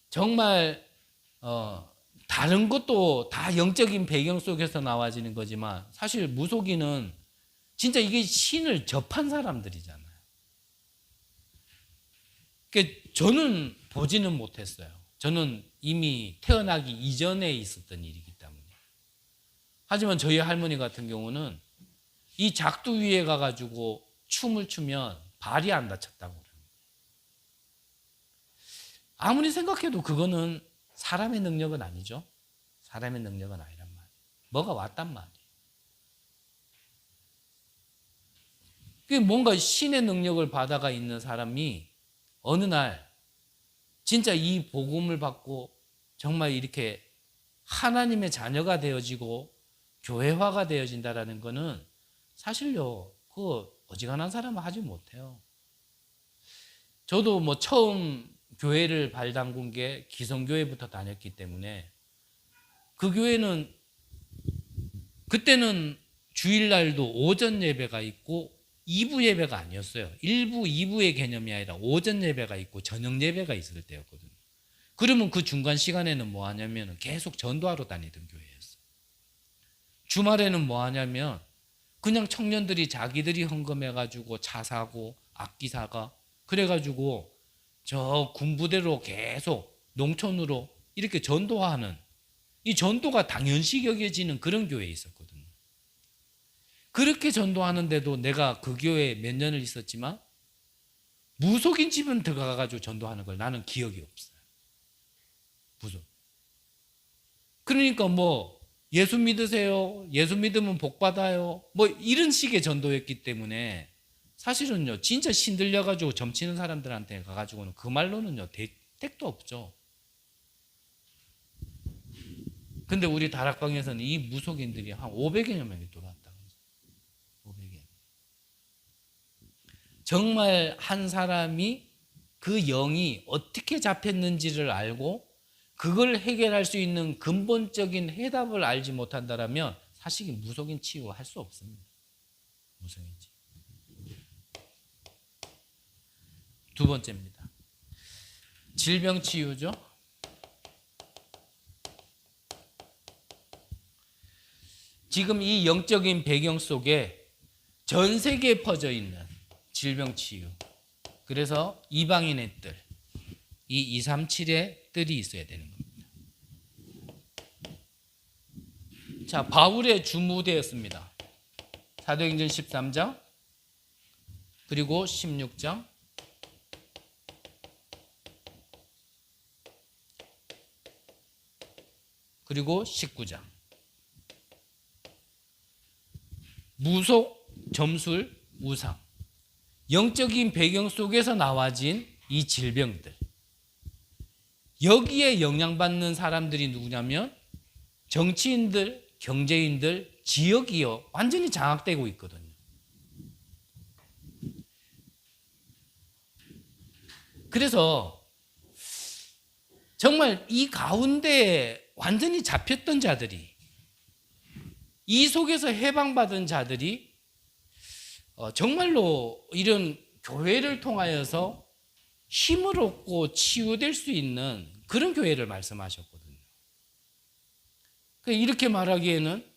정말 다른 것도 다 영적인 배경 속에서 나와지는 거지만 사실 무속인은 진짜 이게 신을 접한 사람들이잖아요. 그러니까 저는 보지는 못했어요. 저는 이미 태어나기 이전에 있었던 일이기 때문에. 하지만 저희 할머니 같은 경우는 이 작두 위에 가가지고 춤을 추면 발이 안 다쳤다고 그래요. 아무리 생각해도 그거는 사람의 능력은 아니죠. 사람의 능력은 아니란 말이에요. 뭐가 왔단 말이에요. 그게 뭔가 신의 능력을 받아가 있는 사람이 어느 날 진짜 이 복음을 받고 정말 이렇게 하나님의 자녀가 되어지고 교회화가 되어진다라는 거는 사실요, 그 어지간한 사람은 하지 못해요. 저도 뭐 처음 교회를 발담근 게 기성교회부터 다녔기 때문에 그 교회는 그때는 주일날도 오전 예배가 있고 2부 예배가 아니었어요. 1부, 2부의 개념이 아니라 오전 예배가 있고 저녁 예배가 있을 때였거든요. 그러면 그 중간 시간에는 뭐 하냐면 계속 전도하러 다니던 교회였어요. 주말에는 뭐 하냐면 그냥 청년들이 자기들이 헌금해가지고 차 사고 악기사가. 그래가지고 저 군부대로 계속 농촌으로 이렇게 전도하는, 이 전도가 당연시 여겨지는 그런 교회에 있었거든요. 그렇게 전도하는데도 내가 그 교회에 몇 년을 있었지만 무속인 집은 들어가가지고 전도하는 걸 나는 기억이 없어요. 무속. 그러니까 뭐 예수 믿으세요, 예수 믿으면 복 받아요, 뭐 이런 식의 전도였기 때문에 사실은요 진짜 신들려가지고 점치는 사람들한테 가가지고는 그 말로는요 택도 없죠. 근데 우리 다락방에서는 이 무속인들이 한 500여 명이 들어왔다. 500여. 정말 한 사람이 그 영이 어떻게 잡혔는지를 알고 그걸 해결할 수 있는 근본적인 해답을 알지 못한다면 사실 무속인 치유할 수 없습니다. 무속인 치유. 두 번째입니다. 질병 치유죠. 지금 이 영적인 배경 속에 전 세계에 퍼져 있는 질병 치유. 그래서 이방인의 뜰, 이 237의 뜰이 있어야 되는 겁니다. 자, 바울의 주무대였습니다. 사도행전 13장, 그리고 16장, 그리고 19장. 무속, 점술, 우상. 영적인 배경 속에서 나와진 이 질병들. 여기에 영향받는 사람들이 누구냐면 정치인들, 경제인들, 지역이요. 완전히 장악되고 있거든요. 그래서 정말 이 가운데 완전히 잡혔던 자들이, 이 속에서 해방받은 자들이 정말로 이런 교회를 통하여서 힘을 얻고 치유될 수 있는 그런 교회를 말씀하셨거든요. 이렇게 말하기에는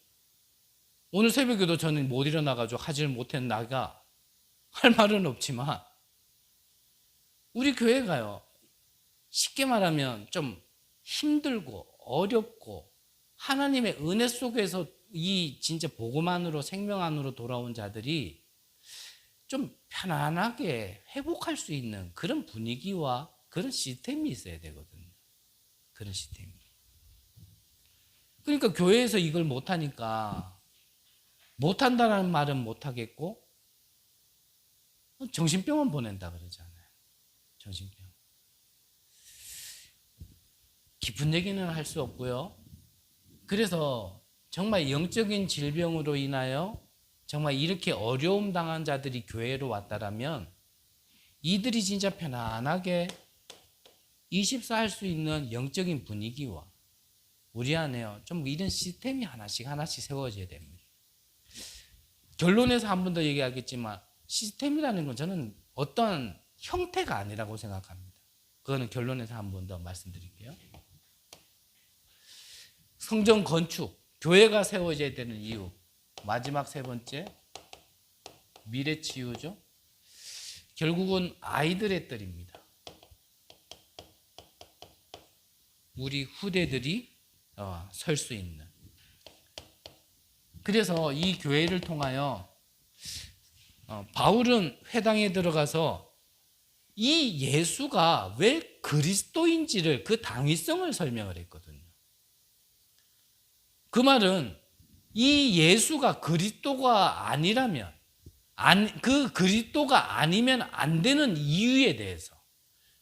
오늘 새벽에도 저는 못 일어나가지고 하지를 못한 나가 할 말은 없지만 우리 교회가요, 쉽게 말하면 좀 힘들고 어렵고 하나님의 은혜 속에서 이 진짜 복음 안으로, 생명 안으로 돌아온 자들이 좀 편안하게 회복할 수 있는 그런 분위기와 그런 시스템이 있어야 되거든요. 그런 시스템이. 그러니까 교회에서 이걸 못하니까, 못한다는 말은 못하겠고 정신병원 보낸다 그러잖아요. 정신병. 깊은 얘기는 할 수 없고요. 그래서 정말 영적인 질병으로 인하여 정말 이렇게 어려움 당한 자들이 교회로 왔다라면 이들이 진짜 편안하게 24 할 수 있는 영적인 분위기와 우리 안에요, 좀 이런 시스템이 하나씩 세워져야 됩니다. 결론에서 한 번 더 얘기하겠지만 시스템이라는 건 저는 어떤 형태가 아니라고 생각합니다. 그거는 결론에서 한 번 더 말씀드릴게요. 성전 건축, 교회가 세워져야 되는 이유. 마지막 세 번째, 미래 치유죠. 결국은 아이들의 뜰입니다. 우리 후대들이 설 수 있는. 그래서 이 교회를 통하여 바울은 회당에 들어가서 이 예수가 왜 그리스도인지를, 그 당위성을 설명을 했거든요. 그 말은 이 예수가 그리스도가 아니라면, 그 그리스도가 아니면 안 되는 이유에 대해서,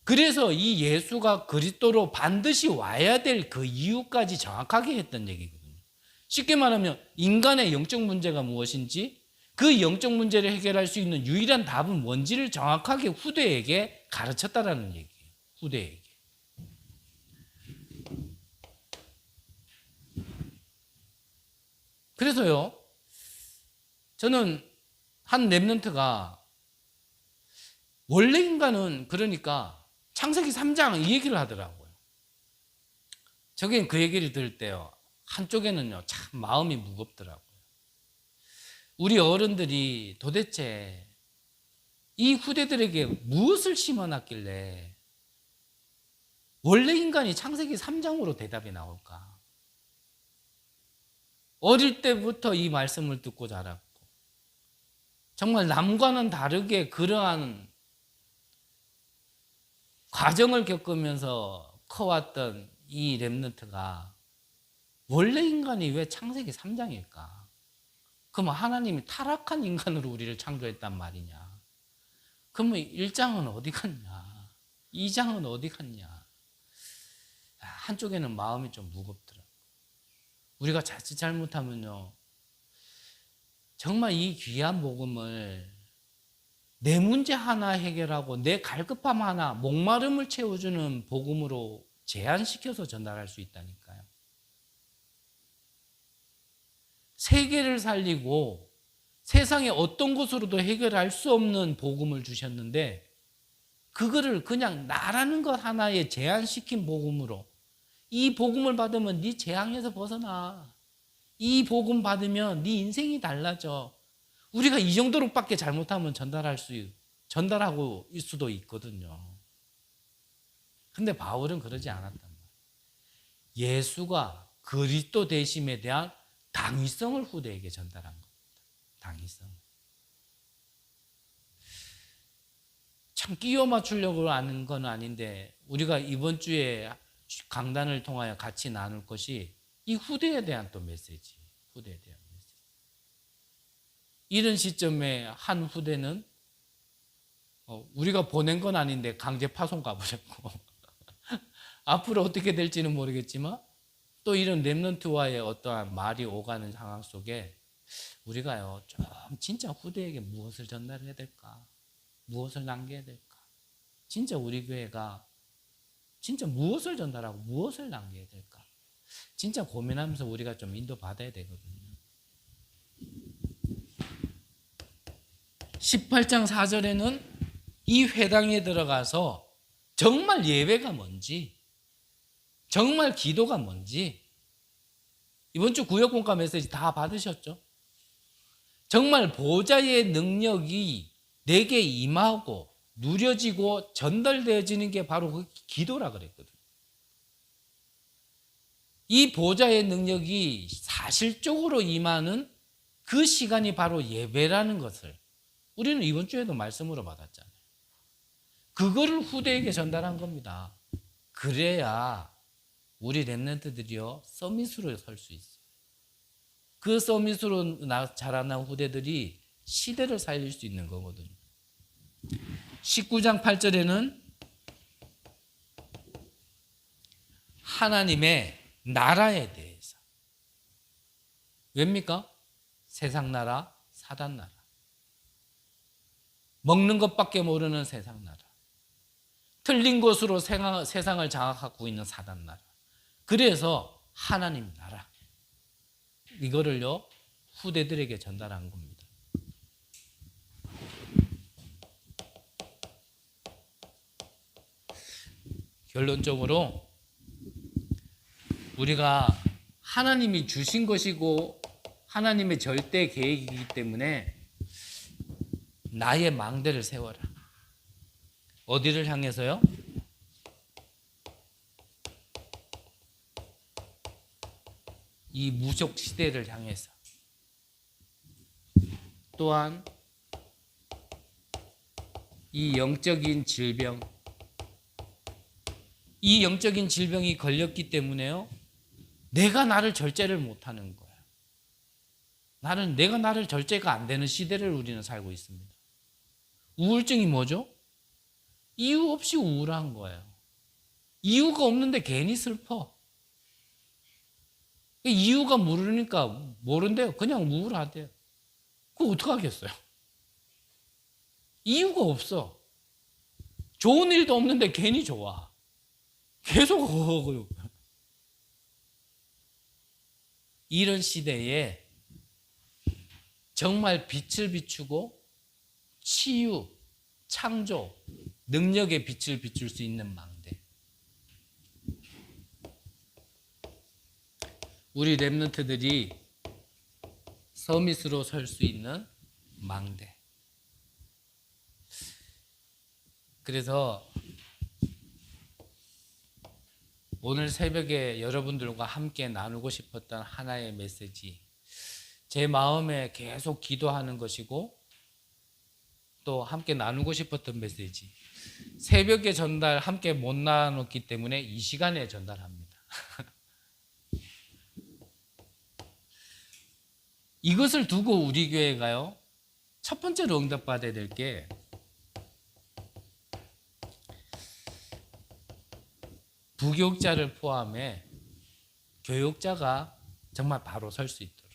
그래서 이 예수가 그리스도로 반드시 와야 될 그 이유까지 정확하게 했던 얘기거든요. 쉽게 말하면 인간의 영적 문제가 무엇인지, 그 영적 문제를 해결할 수 있는 유일한 답은 뭔지를 정확하게 후대에게 가르쳤다라는 얘기예요. 후대에게. 그래서요, 저는 한 랩런트가 원래 인간은, 그러니까 창세기 3장 이 얘기를 하더라고요. 저게 그 얘기를 들을 때요, 한쪽에는요 참 마음이 무겁더라고요. 우리 어른들이 도대체 이 후대들에게 무엇을 심어놨길래 원래 인간이 창세기 3장으로 대답이 나올까? 어릴 때부터 이 말씀을 듣고 자랐고 정말 남과는 다르게 그러한 과정을 겪으면서 커왔던 이 렘넌트가 원래 인간이 왜 창세기 3장일까? 그러면 하나님이 타락한 인간으로 우리를 창조했단 말이냐? 그러면 1장은 어디 갔냐? 2장은 어디 갔냐? 한쪽에는 마음이 좀 무겁더라고요. 우리가 자칫 잘못하면요, 정말 이 귀한 복음을 내 문제 하나 해결하고 내 갈급함 하나, 목마름을 채워주는 복음으로 제한시켜서 전달할 수 있다니까요. 세계를 살리고 세상의 어떤 곳으로도 해결할 수 없는 복음을 주셨는데 그거를 그냥 나라는 것 하나에 제한시킨 복음으로, 이 복음을 받으면 네 재앙에서 벗어나, 이 복음 받으면 네 인생이 달라져. 우리가 이 정도로밖에 잘못하면 전달하고 일 수도 있거든요. 근데 바울은 그러지 않았단 말이에요. 예수가 그리스도 되심에 대한 당위성을 후대에게 전달한 겁니다. 당위성. 참 끼워 맞추려고 하는 건 아닌데 우리가 이번 주에 강단을 통하여 같이 나눌 것이 이 후대에 대한 또 메시지. 후대에 대한 메시지. 이런 시점에 한 후대는 우리가 보낸 건 아닌데 강제 파송 가버렸고 앞으로 어떻게 될지는 모르겠지만 또 이런 렘넌트와의 어떠한 말이 오가는 상황 속에 우리가요 좀 진짜 후대에게 무엇을 전달해야 될까? 무엇을 남겨야 될까? 진짜 우리 교회가 진짜 무엇을 전달하고 무엇을 남겨야 될까? 진짜 고민하면서 우리가 좀 인도받아야 되거든요. 18장 4절에는 이 회당에 들어가서 정말 예배가 뭔지, 정말 기도가 뭔지, 이번 주 구역공과 메시지 다 받으셨죠? 정말 보좌의 능력이 내게 임하고 누려지고 전달되어지는 게 바로 그 기도라 그랬거든요. 이 보좌의 능력이 사실적으로 임하는 그 시간이 바로 예배라는 것을 우리는 이번 주에도 말씀으로 받았잖아요. 그거를 후대에게 전달한 겁니다. 그래야 우리 렘넌트들이요 서밋으로 설 수 있어요. 그 서밋으로 자라난 후대들이 시대를 살릴 수 있는 거거든요. 19장 8절에는 하나님의 나라에 대해서, 왜입니까? 세상 나라, 사단 나라, 먹는 것밖에 모르는 세상 나라, 틀린 것으로 세상을 장악하고 있는 사단 나라. 그래서 하나님 나라, 이거를요 후대들에게 전달한 겁니다. 결론적으로 우리가 하나님이 주신 것이고 하나님의 절대 계획이기 때문에 나의 망대를 세워라. 어디를 향해서요? 이 무속 시대를 향해서. 또한 이 영적인 질병, 이 영적인 질병이 걸렸기 때문에요 내가 나를 절제를 못하는 거예요. 내가 나를 절제가 안 되는 시대를 우리는 살고 있습니다. 우울증이 뭐죠? 이유 없이 우울한 거예요. 이유가 없는데 괜히 슬퍼. 이유가 모른대요. 그냥 우울하대요. 그거 어떡하겠어요? 이유가 없어. 좋은 일도 없는데 괜히 좋아. 계속 이런 시대에 정말 빛을 비추고 치유, 창조, 능력의 빛을 비출 수 있는 망대. 우리 렘넌트들이 서밋으로 설 수 있는 망대. 그래서 오늘 새벽에 여러분들과 함께 나누고 싶었던 하나의 메시지, 제 마음에 계속 기도하는 것이고 또 함께 나누고 싶었던 메시지, 새벽에 전달 함께 못 나눴기 때문에 이 시간에 전달합니다. 이것을 두고 우리 교회가요, 첫 번째로 응답받아야 될 게 부교육자를 포함해 교육자가 정말 바로 설 수 있도록,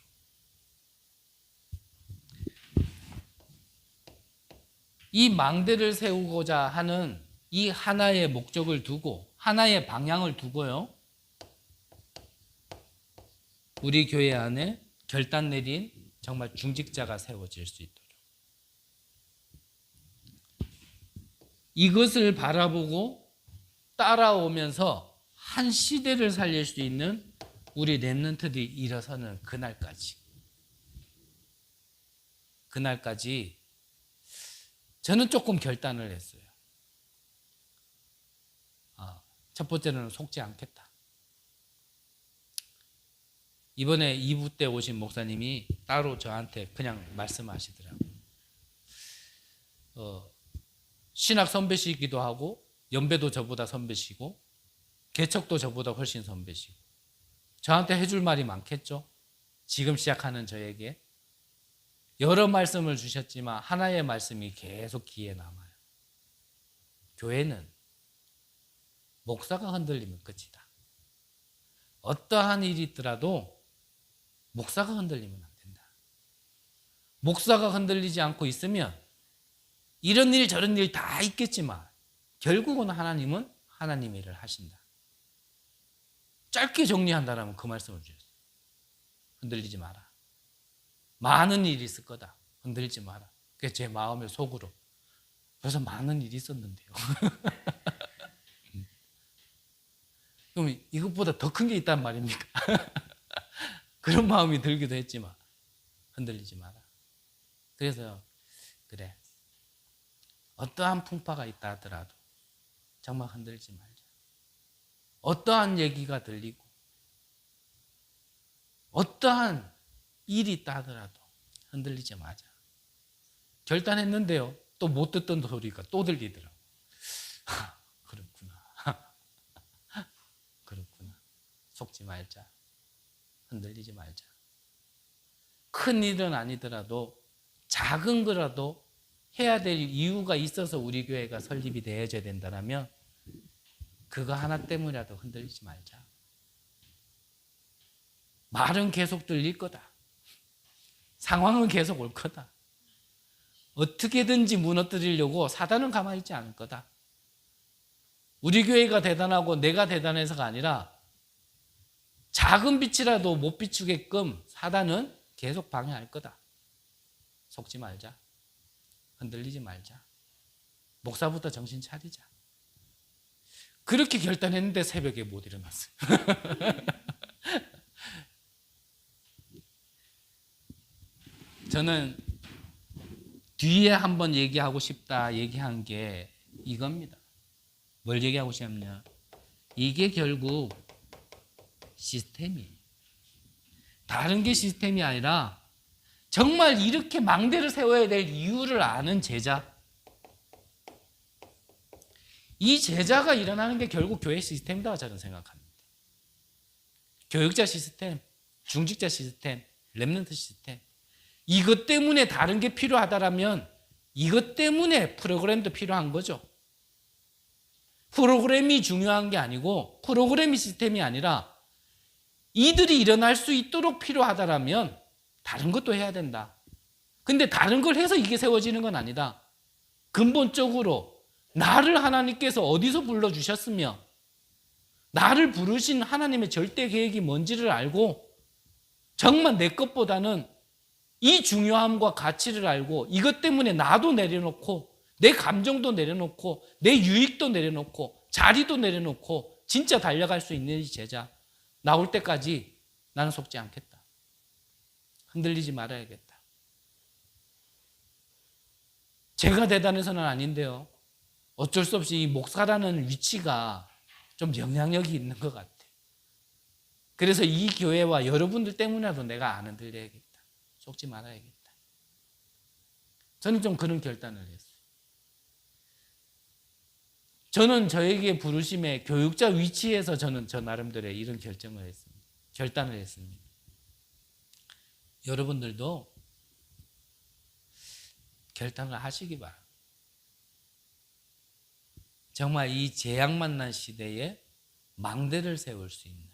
이 망대를 세우고자 하는 이 하나의 목적을 두고, 하나의 방향을 두고요, 우리 교회 안에 결단 내린 정말 중직자가 세워질 수 있도록, 이것을 바라보고 따라오면서 한 시대를 살릴 수 있는 우리 렘넌트들이 일어서는 그날까지 저는 조금 결단을 했어요. 첫 번째는 속지 않겠다. 이번에 2부 때 오신 목사님이 따로 저한테 그냥 말씀하시더라고요. 신학 선배시기도 하고 연배도 저보다 선배시고 개척도 저보다 훨씬 선배시고 저한테 해줄 말이 많겠죠. 지금 시작하는 저에게 여러 말씀을 주셨지만 하나의 말씀이 계속 귀에 남아요. 교회는 목사가 흔들리면 끝이다. 어떠한 일이 있더라도 목사가 흔들리면 안 된다. 목사가 흔들리지 않고 있으면 이런 일 저런 일 다 있겠지만 결국은 하나님은 하나님의 일을 하신다. 짧게 정리한다면 그 말씀을 주셨어요. 흔들리지 마라. 많은 일이 있을 거다. 흔들리지 마라. 그게 제 마음의 속으로 벌써 많은 일이 있었는데요. 그럼 이것보다 더 큰 게 있단 말입니까? 그런 마음이 들기도 했지만 흔들리지 마라. 그래서 그래, 어떠한 풍파가 있다 하더라도 정말 흔들지 말자. 어떠한 얘기가 들리고 어떠한 일이 있다 하더라도 흔들리지 마자. 결단했는데요, 또 못 듣던 소리가 또 들리더라고. 그렇구나. 그렇구나. 속지 말자. 흔들리지 말자. 큰 일은 아니더라도 작은 거라도 해야 될 이유가 있어서 우리 교회가 설립이 되어져야 된다면 그거 하나 때문이라도 흔들리지 말자. 말은 계속 들릴 거다. 상황은 계속 올 거다. 어떻게든지 무너뜨리려고 사단은 가만히 있지 않을 거다. 우리 교회가 대단하고 내가 대단해서가 아니라 작은 빛이라도 못 비추게끔 사단은 계속 방해할 거다. 속지 말자. 흔들리지 말자. 목사부터 정신 차리자. 그렇게 결단했는데 새벽에 못 일어났어요. 저는 뒤에 한번 얘기하고 싶다 얘기한 게 이겁니다. 뭘 얘기하고 싶냐? 이게 결국 시스템이에요. 다른 게 시스템이 아니라 정말 이렇게 망대를 세워야 될 이유를 아는 제자, 이 제자가 일어나는 게 결국 교회 시스템이다 저는 생각합니다. 교육자 시스템, 중직자 시스템, 렘넌트 시스템, 이것 때문에 다른 게 필요하다라면 이것 때문에 프로그램도 필요한 거죠. 프로그램이 중요한 게 아니고, 프로그램이 시스템이 아니라 이들이 일어날 수 있도록 필요하다라면 다른 것도 해야 된다. 근데 다른 걸 해서 이게 세워지는 건 아니다. 근본적으로 나를 하나님께서 어디서 불러주셨으며 나를 부르신 하나님의 절대 계획이 뭔지를 알고 정말 내 것보다는 이 중요함과 가치를 알고 이것 때문에 나도 내려놓고 내 감정도 내려놓고 내 유익도 내려놓고 자리도 내려놓고 진짜 달려갈 수 있는 이 제자 나올 때까지 나는 속지 않겠다. 흔들리지 말아야겠다. 제가 대단해서는 아닌데요. 어쩔 수 없이 이 목사라는 위치가 좀 영향력이 있는 것 같아. 그래서 이 교회와 여러분들 때문에라도 내가 안 흔들려야겠다. 속지 말아야겠다. 저는 좀 그런 결단을 했어요. 저는 저에게 부르심의 교육자 위치에서 저는 저 나름대로의 이런 결정을 했습니다. 결단을 했습니다. 여러분들도 결단을 하시기 바랍니다. 정말 이 재앙 만난 시대에 망대를 세울 수 있는,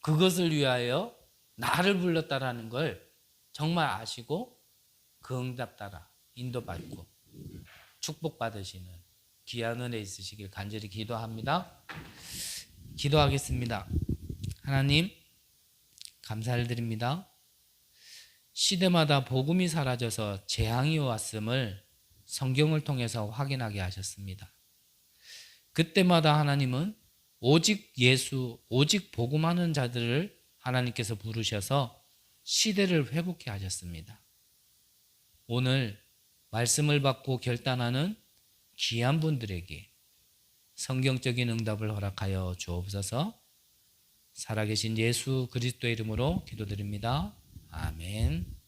그것을 위하여 나를 불렀다라는 걸 정말 아시고 그 응답 따라 인도받고 축복받으시는 귀한 은혜 있으시길 간절히 기도합니다. 기도하겠습니다. 하나님, 감사를 드립니다. 시대마다 복음이 사라져서 재앙이 왔음을 성경을 통해서 확인하게 하셨습니다. 그때마다 하나님은 오직 예수, 오직 복음하는 자들을 하나님께서 부르셔서 시대를 회복케 하셨습니다. 오늘 말씀을 받고 결단하는 귀한 분들에게 성경적인 응답을 허락하여 주옵소서. 살아계신 예수 그리스도의 이름으로 기도드립니다. 아멘.